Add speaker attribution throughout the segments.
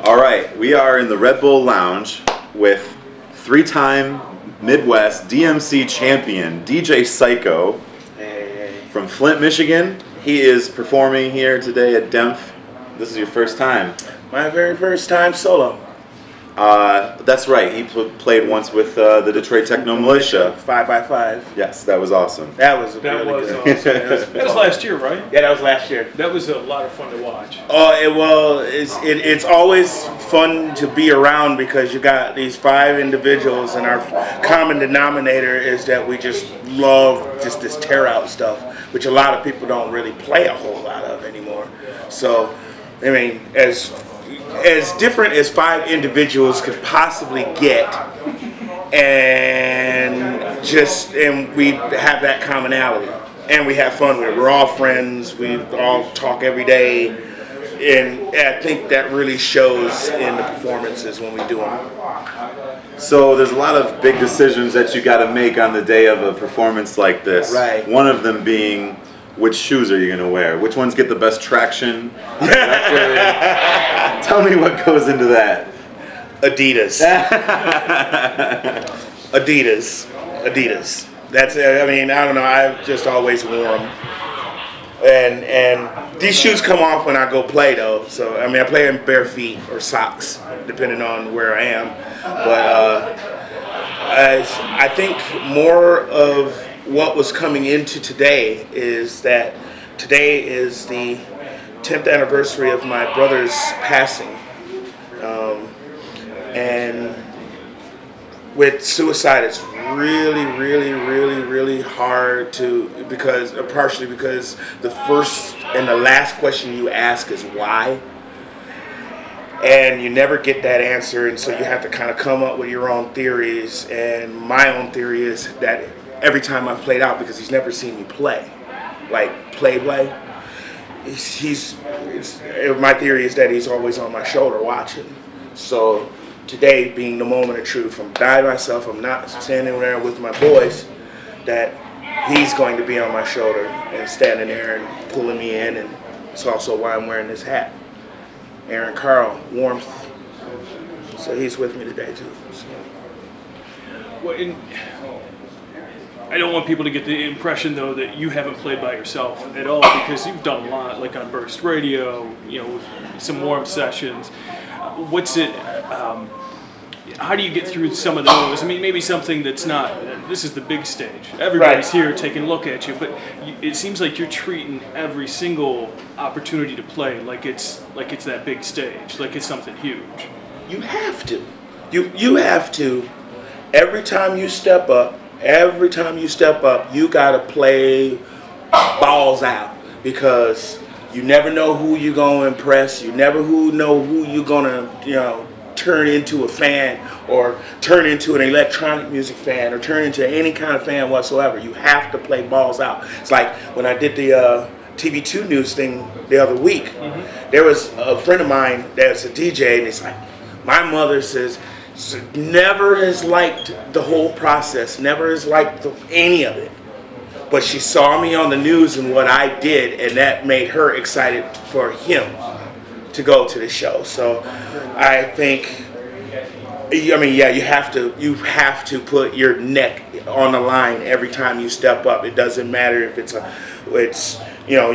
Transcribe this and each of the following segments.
Speaker 1: All right, we are in the Red Bull Lounge with three-time Midwest DMC champion DJ Psycho from Flint, Michigan. He is performing here today at Demph. This is your first time.
Speaker 2: My very first time solo.
Speaker 1: That's right. He played once with the Detroit Techno Militia.
Speaker 2: 5x5.
Speaker 1: Yes, that was awesome.
Speaker 2: That was really good.
Speaker 3: Awesome. That was last year, right?
Speaker 2: Yeah, that was last year.
Speaker 3: That was a lot of fun to watch.
Speaker 2: Oh, it's always fun to be around because you got these 5 individuals, and our common denominator is that we just love just this tear out stuff, which a lot of people don't really play a whole lot of anymore. So, I mean, as different as 5 individuals could possibly get, and we have that commonality, and we have fun with it. We're all friends. We all talk every day, and I think that really shows in the performances when we do them.
Speaker 1: So there's a lot of big decisions that you got to make on the day of a performance like this.
Speaker 2: Right.
Speaker 1: One of them being, which shoes are you going to wear? Which ones get the best traction? Tell me what goes into that.
Speaker 2: Adidas. Adidas. That's, I mean, I don't know. I've just always worn them. And these shoes come off when I go play, though. So, I mean, I play in bare feet or socks, depending on where I am. But I think more of what was coming into today is that today is the 10th anniversary of my brother's passing. And with suicide, it's really hard to, partially because the first and the last question you ask is why. And you never get that answer, and so you have to kind of come up with your own theories. And my own theory is that every time I've played out, because he's never seen me play, like play. My theory is that he's always on my shoulder watching. So today being the moment of truth, I'm by myself, I'm not standing there with my boys, that he's going to be on my shoulder and standing there and pulling me in, and it's also why I'm wearing this hat. Aaron Carl, warmth. So he's with me today too. So.
Speaker 3: Well, I don't want people to get the impression, though, that you haven't played by yourself at all, because you've done a lot, like on Burst Radio, you know, some warm sessions. What's it? How do you get through some of those? I mean, maybe something that's not. This is the big stage. Everybody's here taking a look at you, but it seems like you're treating every single opportunity to play like it's that big stage, like it's something huge.
Speaker 2: You have to. You have to. Every time you step up, you gotta play balls out, because you never know who you're gonna impress. You never know who you're gonna, turn into a fan, or turn into an electronic music fan, or turn into any kind of fan whatsoever. You have to play balls out. It's like when I did the TV2 News thing the other week. Mm-hmm. There was a friend of mine that's a DJ, and it's like, my mother says, never has liked the whole process, never has liked any of it. But she saw me on the news and what I did, and that made her excited for him to go to the show. So I think, I mean, yeah, you have to put your neck on the line every time you step up. It doesn't matter if you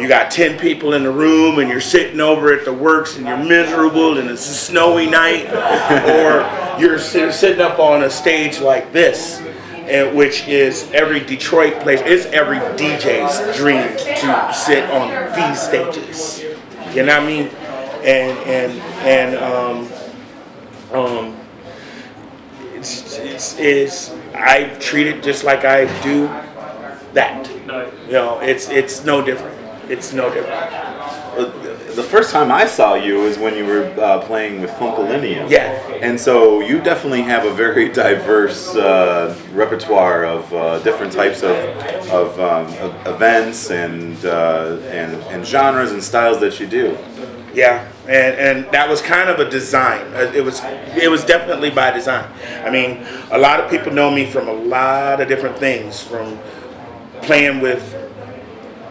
Speaker 2: got 10 people in the room and you're sitting over at the works and you're miserable and it's a snowy night, or you're sitting up on a stage like this, which is every Detroit place. It's every DJ's dream to sit on these stages. You know what I mean? I treat it just like I do that. It's no different. It's no different.
Speaker 1: The first time I saw you was when you were playing with Funkalinium.
Speaker 2: Yeah.
Speaker 1: And so you definitely have a very diverse repertoire of different types of events and genres and styles that you do.
Speaker 2: Yeah, and that was kind of a design. It was definitely by design. I mean, a lot of people know me from a lot of different things, from playing with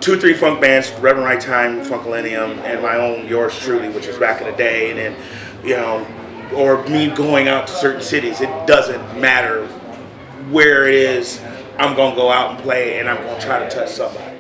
Speaker 2: 2 or 3 funk bands, Reverend Right Time, Funkalinium, and my own Yours Truly, which was back in the day, and then you know, or me going out to certain cities. It doesn't matter where it is. I'm gonna go out and play, and I'm gonna try to touch somebody.